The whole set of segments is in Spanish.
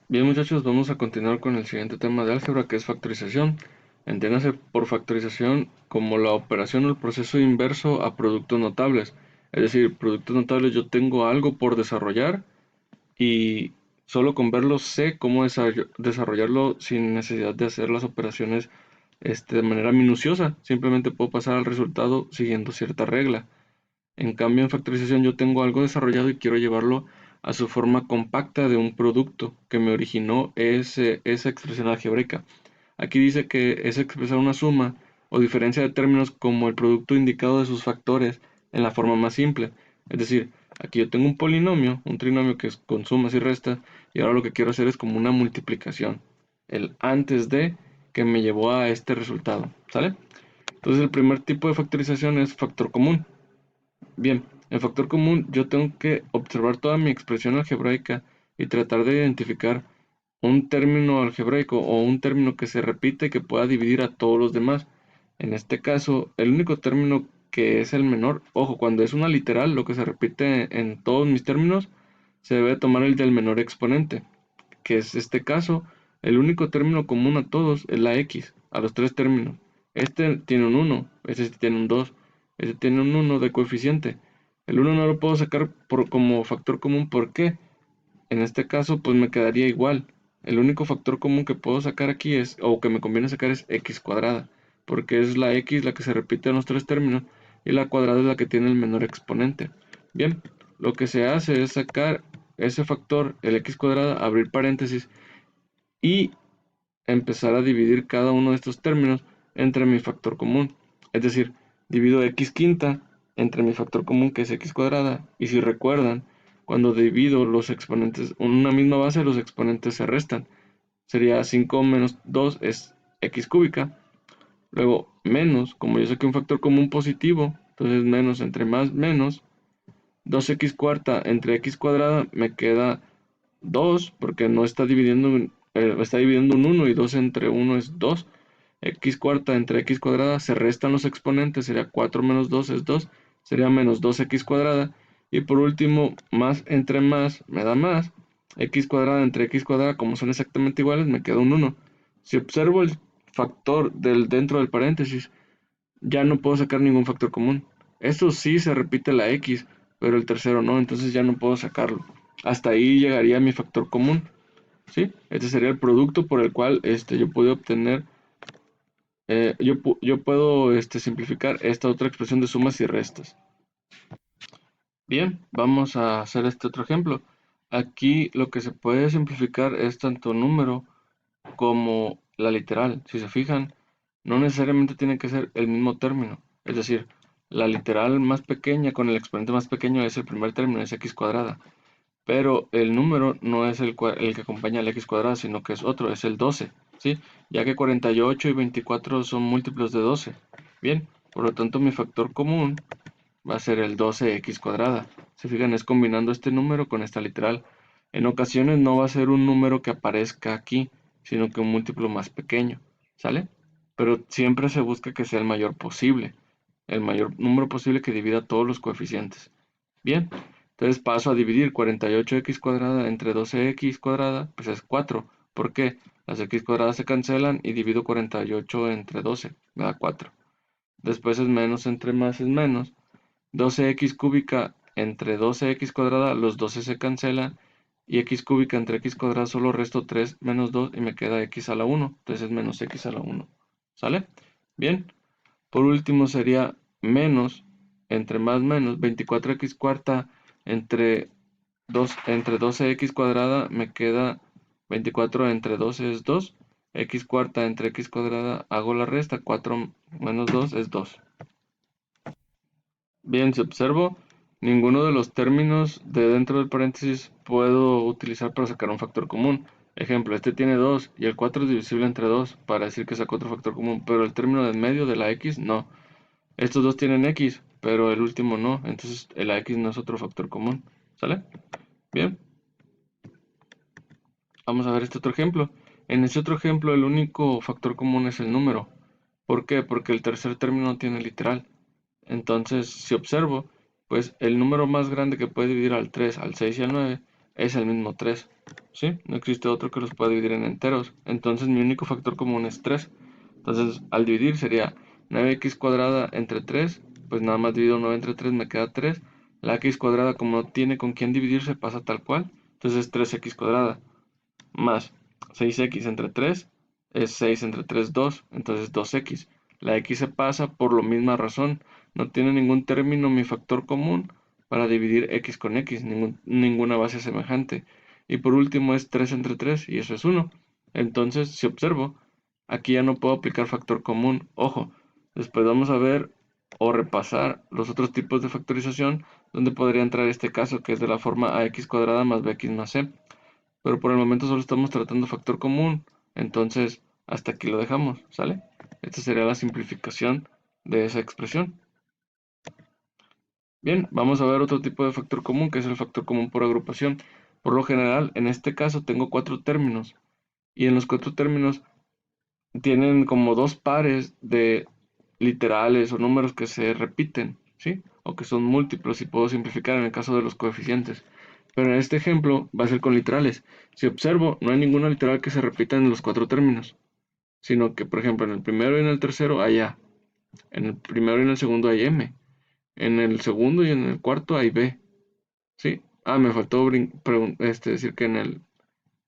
Bien, muchachos, vamos a continuar con el siguiente tema de álgebra, que es factorización. Entiéndase por factorización como la operación o el proceso inverso a productos notables. Es decir, productos notables, yo tengo algo por desarrollar y solo con verlo sé cómo desarrollarlo sin necesidad de hacer las operaciones de manera minuciosa. Simplemente puedo pasar al resultado siguiendo cierta regla. En cambio, en factorización yo tengo algo desarrollado y quiero llevarlo a su forma compacta de un producto que me originó esa expresión algebraica. Aquí dice que es expresar una suma o diferencia de términos como el producto indicado de sus factores en la forma más simple. Es decir, aquí yo tengo un polinomio, un trinomio que es con sumas y restas, y ahora lo que quiero hacer es como una multiplicación. El antes de que me llevó a este resultado. ¿Sale? Entonces el primer tipo de factorización es factor común. Bien, en factor común yo tengo que observar toda mi expresión algebraica y tratar de identificar un término algebraico o un término que se repite y que pueda dividir a todos los demás. En este caso, el único término que es el menor, ojo, cuando es una literal, lo que se repite en todos mis términos, se debe tomar el del menor exponente, que es este caso, el único término común a todos es la x, a los tres términos. Este tiene un 1, este tiene un 2, este tiene un 1 de coeficiente. El 1 no lo puedo sacar como factor común, ¿por qué? En este caso, pues me quedaría igual. El único factor común que puedo sacar aquí es, o que me conviene sacar es x cuadrada, porque es la x la que se repite en los tres términos y la cuadrada es la que tiene el menor exponente. Bien, lo que se hace es sacar ese factor, el x cuadrada, abrir paréntesis y empezar a dividir cada uno de estos términos entre mi factor común. Es decir, divido x quinta entre mi factor común que es x cuadrada. Y si recuerdan, cuando divido los exponentes en una misma base, los exponentes se restan. Sería 5 menos 2 es x cúbica. Luego menos, como yo sé que un factor común positivo, entonces menos entre más menos, 2x cuarta entre x cuadrada me queda 2 porque no está dividiendo, está dividiendo un 1 y 2 entre 1 es 2. X cuarta entre x cuadrada se restan los exponentes, sería 4 menos 2 es 2, sería menos 2x cuadrada. Y por último, más entre más me da más. X cuadrada entre x cuadrada, como son exactamente iguales, me queda un 1. Si observo el factor del dentro del paréntesis, ya no puedo sacar ningún factor común. Esto sí se repite la x, pero el tercero no, entonces ya no puedo sacarlo. Hasta ahí llegaría mi factor común, ¿sí? Este sería el producto por el cual yo puedo obtener, yo puedo simplificar esta otra expresión de sumas y restas. Bien, vamos a hacer este otro ejemplo. Aquí lo que se puede simplificar es tanto número como la literal. Si se fijan, no necesariamente tiene que ser el mismo término. Es decir, la literal más pequeña con el exponente más pequeño es el primer término, es x cuadrada. Pero el número no es el que acompaña al x cuadrado, sino que es otro, es el 12, ¿sí? Ya que 48 y 24 son múltiplos de 12. Bien, por lo tanto mi factor común va a ser el 12x cuadrada. Se fijan, es combinando este número con esta literal. En ocasiones no va a ser un número que aparezca aquí, sino que un múltiplo más pequeño, ¿sale? Pero siempre se busca que sea el mayor número posible que divida todos los coeficientes. Bien, entonces paso a dividir 48x cuadrada entre 12x cuadrada, pues es 4. ¿Por qué? Las x cuadradas se cancelan y divido 48 entre 12, me da 4. Después es menos entre más es menos. 12x cúbica entre 12x cuadrada, los 12 se cancelan. Y x cúbica entre x cuadrada solo resto 3 menos 2 y me queda x a la 1. Entonces es menos x a la 1. ¿Sale? Bien. Por último sería menos entre más menos 24x cuarta entre 2 entre 12x cuadrada me queda 24 entre 12 es 2. X cuarta entre x cuadrada hago la resta. 4 menos 2 es 2. Bien, si observo, ninguno de los términos de dentro del paréntesis puedo utilizar para sacar un factor común. Ejemplo, este tiene 2 y el 4 es divisible entre 2 para decir que saco otro factor común, pero el término del medio de la x no. Estos dos tienen x, pero el último no, entonces el x no es otro factor común. ¿Sale? Bien, vamos a ver este otro ejemplo. En este otro ejemplo el único factor común es el número. ¿Por qué? Porque el tercer término no tiene literal. Entonces, si observo, pues el número más grande que puede dividir al 3, al 6 y al 9 es el mismo 3. ¿Sí? No existe otro que los pueda dividir en enteros. Entonces mi único factor común es 3. Entonces al dividir sería 9x cuadrada entre 3. Pues nada más divido 9 entre 3, me queda 3. La x cuadrada, como no tiene con quién dividirse, pasa tal cual. Entonces es 3x cuadrada. Más 6x entre 3 es 6 entre 3, 2. Entonces 2x. La x se pasa por la misma razón. No tiene ningún término mi factor común para dividir x con x, ninguna base semejante. Y por último es 3 entre 3 y eso es 1. Entonces, si observo, aquí ya no puedo aplicar factor común. Ojo, después vamos a ver o repasar los otros tipos de factorización donde podría entrar este caso, que es de la forma ax cuadrada más bx más c. Pero por el momento solo estamos tratando factor común. Entonces, hasta aquí lo dejamos, ¿sale? Esta sería la simplificación de esa expresión. Bien, vamos a ver otro tipo de factor común, que es el factor común por agrupación. Por lo general, en este caso tengo 4 términos. Y en los 4 términos tienen como 2 pares de literales o números que se repiten, ¿sí? O que son múltiplos y puedo simplificar en el caso de los coeficientes. Pero en este ejemplo va a ser con literales. Si observo, no hay ninguna literal que se repita en los 4 términos, sino que, por ejemplo, en el primero y en el tercero hay A, en el primero y en el segundo hay M, en el segundo y en el cuarto hay B, ¿sí? Ah, me faltó decir que en el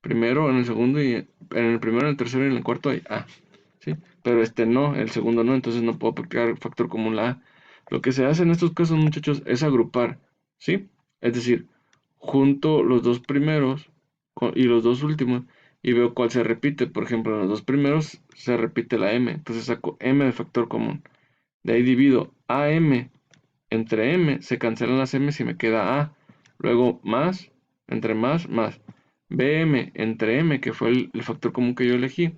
primero, en el segundo y en el primero, en el tercero y en el cuarto hay A, ¿sí? Pero este no, el segundo no, entonces no puedo aplicar factor común la A. Lo que se hace en estos casos, muchachos, es agrupar, ¿sí? Es decir, junto los dos primeros y los dos últimos y veo cuál se repite. Por ejemplo, en los dos primeros se repite la M, entonces saco M de factor común. De ahí divido AM entre M, se cancelan las M y me queda A. Luego más, entre más, más. BM entre M, que fue el factor común que yo elegí,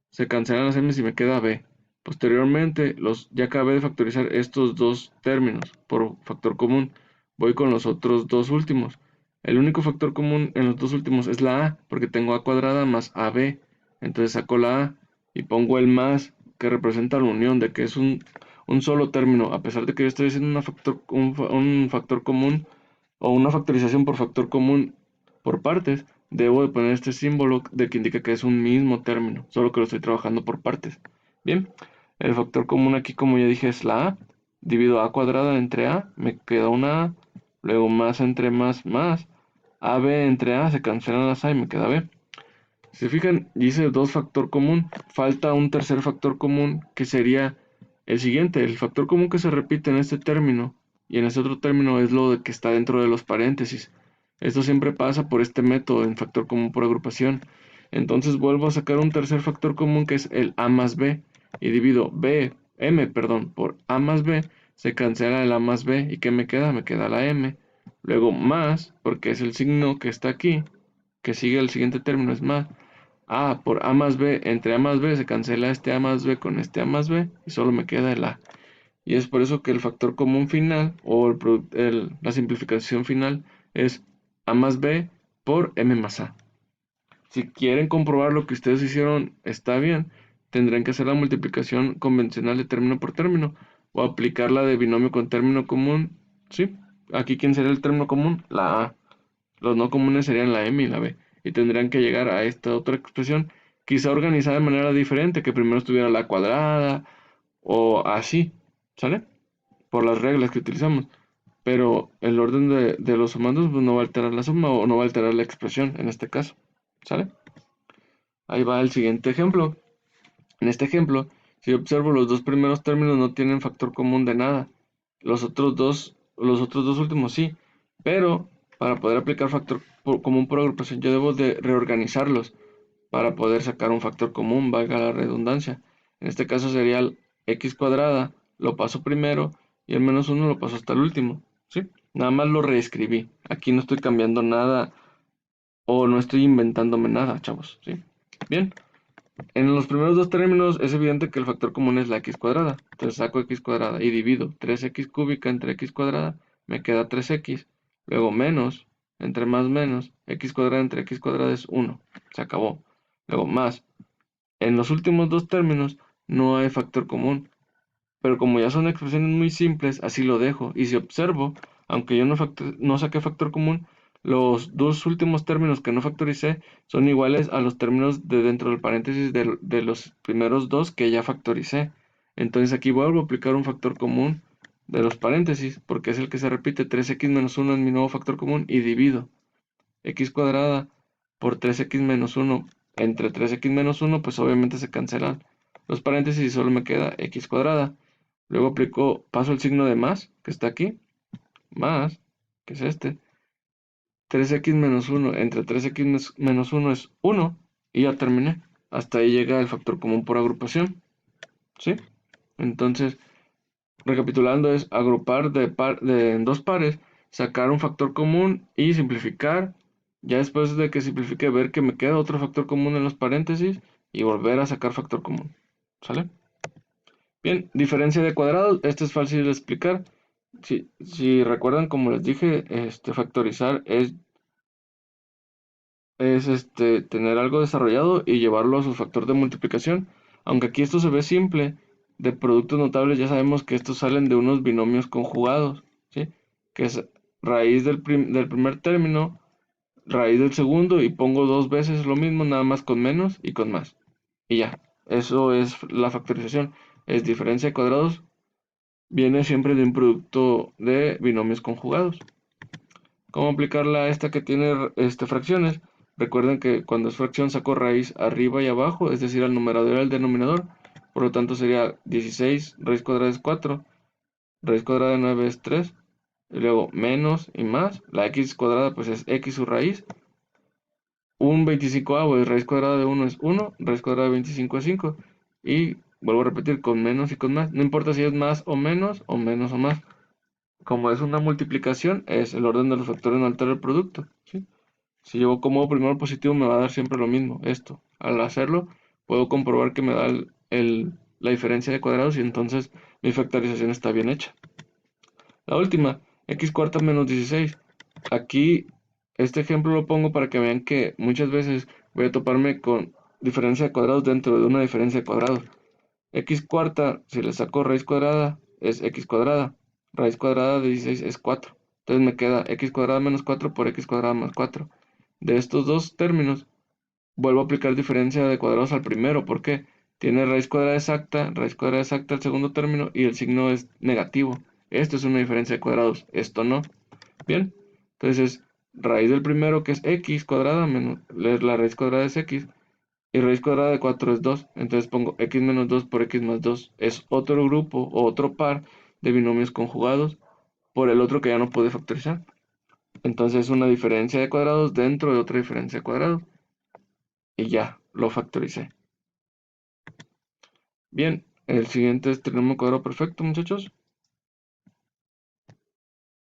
se cancelan las M y me queda B. Posteriormente, ya acabé de factorizar estos dos términos por factor común. Voy con los otros dos últimos. El único factor común en los dos últimos es la A, porque tengo A cuadrada más AB. Entonces saco la A y pongo el más, que representa la unión de que es un solo término. A pesar de que yo estoy haciendo un factor común o una factorización por factor común por partes, debo de poner este símbolo de que indica que es un mismo término, solo que lo estoy trabajando por partes. Bien, el factor común aquí, como ya dije, es la A. Divido A cuadrada entre A, me queda una A. Luego más entre más, más. AB entre A, se cancelan las A y me queda B. Si se fijan, hice dos factor común. Falta un tercer factor común que sería el siguiente. El factor común que se repite en este término y en este otro término es lo de que está dentro de los paréntesis. Esto siempre pasa por este método en factor común por agrupación. Entonces vuelvo a sacar un tercer factor común que es el A más B y divido M, perdón, por A más B, se cancela el A más B y ¿qué me queda? Me queda la M. Luego más, porque es el signo que está aquí, que sigue el siguiente término, es más. A por A más B, entre A más B se cancela este A más B con este A más B y solo me queda el A. Y es por eso que el factor común final o la simplificación final es A más B por M más A. Si quieren comprobar lo que ustedes hicieron está bien, tendrán que hacer la multiplicación convencional de término por término o aplicar la de binomio con término común. ¿Sí? Aquí, ¿quién sería el término común? La A. Los no comunes serían la M y la B. Y tendrían que llegar a esta otra expresión, quizá organizada de manera diferente, que primero estuviera la cuadrada o así, ¿sale? Por las reglas que utilizamos. Pero el orden de los sumandos pues, no va a alterar la suma o no va a alterar la expresión en este caso, ¿sale? Ahí va el siguiente ejemplo. En este ejemplo, si observo los dos primeros términos no tienen factor común de nada. Los otros dos últimos sí. Pero para poder aplicar factor común por agrupación yo debo de reorganizarlos para poder sacar un factor común, valga la redundancia. En este caso sería el x cuadrada, lo paso primero y el menos 1 lo paso hasta el último. ¿Sí? Nada más lo reescribí. Aquí no estoy cambiando nada o no estoy inventándome nada, chavos. ¿Sí? Bien. En los primeros dos términos es evidente que el factor común es la x cuadrada. Entonces saco x cuadrada y divido 3x cúbica entre x cuadrada, me queda 3x. Luego menos, entre más menos, x cuadrada entre x cuadrada es 1. Se acabó. Luego más. En los últimos dos términos no hay factor común. Pero como ya son expresiones muy simples, así lo dejo. Y si observo, aunque yo no saqué factor común, Los dos últimos términos que no factoricé son iguales a los términos de dentro del paréntesis de los primeros dos que ya factoricé. Entonces aquí vuelvo a aplicar un factor común de los paréntesis, porque es el que se repite. 3x menos 1 es mi nuevo factor común y divido x cuadrada por 3x menos 1 entre 3x menos 1, pues obviamente se cancelan los paréntesis y solo me queda x cuadrada. Luego paso el signo de más, que está aquí, más, que es este. 3x menos 1 entre 3x menos 1 es 1 y ya terminé. Hasta ahí llega el factor común por agrupación, ¿sí? Entonces, recapitulando es agrupar en dos pares, sacar un factor común y simplificar. Ya después de que simplifique, ver que me queda otro factor común en los paréntesis y volver a sacar factor común. ¿Sale? Bien, diferencia de cuadrados. Esto es fácil de explicar. Si recuerdan, como les dije, factorizar es tener algo desarrollado y llevarlo a su factor de multiplicación. Aunque aquí esto se ve simple, de productos notables ya sabemos que estos salen de unos binomios conjugados, ¿sí? Que es raíz del primer término, raíz del segundo y pongo dos veces lo mismo, nada más con menos y con más. Y ya, eso es la factorización. Es diferencia de cuadrados, viene siempre de un producto de binomios conjugados. ¿Cómo aplicarla a esta que tiene fracciones? Recuerden que cuando es fracción saco raíz arriba y abajo, es decir, al numerador y al denominador. Por lo tanto sería 16, raíz cuadrada es 4, raíz cuadrada de 9 es 3, y luego menos y más, la x cuadrada pues es x su raíz, un 25avo es raíz cuadrada de 1 es 1, raíz cuadrada de 25 es 5, y vuelvo a repetir con menos y con más, no importa si es más o menos o más. Como es una multiplicación, es el orden de los factores no altera el producto, ¿sí? Si yo como primero positivo me va a dar siempre lo mismo, esto. Al hacerlo, puedo comprobar que me da la diferencia de cuadrados y entonces mi factorización está bien hecha. La última, x cuarta menos 16. Aquí, este ejemplo lo pongo para que vean que muchas veces voy a toparme con diferencia de cuadrados dentro de una diferencia de cuadrados. X cuarta, si le saco raíz cuadrada, es x cuadrada. Raíz cuadrada de 16 es 4. Entonces me queda x cuadrada menos 4 por x cuadrada más 4. De estos dos términos, vuelvo a aplicar diferencia de cuadrados al primero, porque tiene raíz cuadrada exacta al segundo término y el signo es negativo. Esto es una diferencia de cuadrados, esto no. Bien, entonces raíz del primero que es x cuadrada menos la raíz cuadrada es x y raíz cuadrada de 4 es 2. Entonces pongo x menos 2 por x más 2. Es otro grupo o otro par de binomios conjugados por el otro que ya no pude factorizar. Entonces es una diferencia de cuadrados dentro de otra diferencia de cuadrados. Y ya, lo factoricé. Bien, el siguiente es trinomio cuadrado perfecto, muchachos.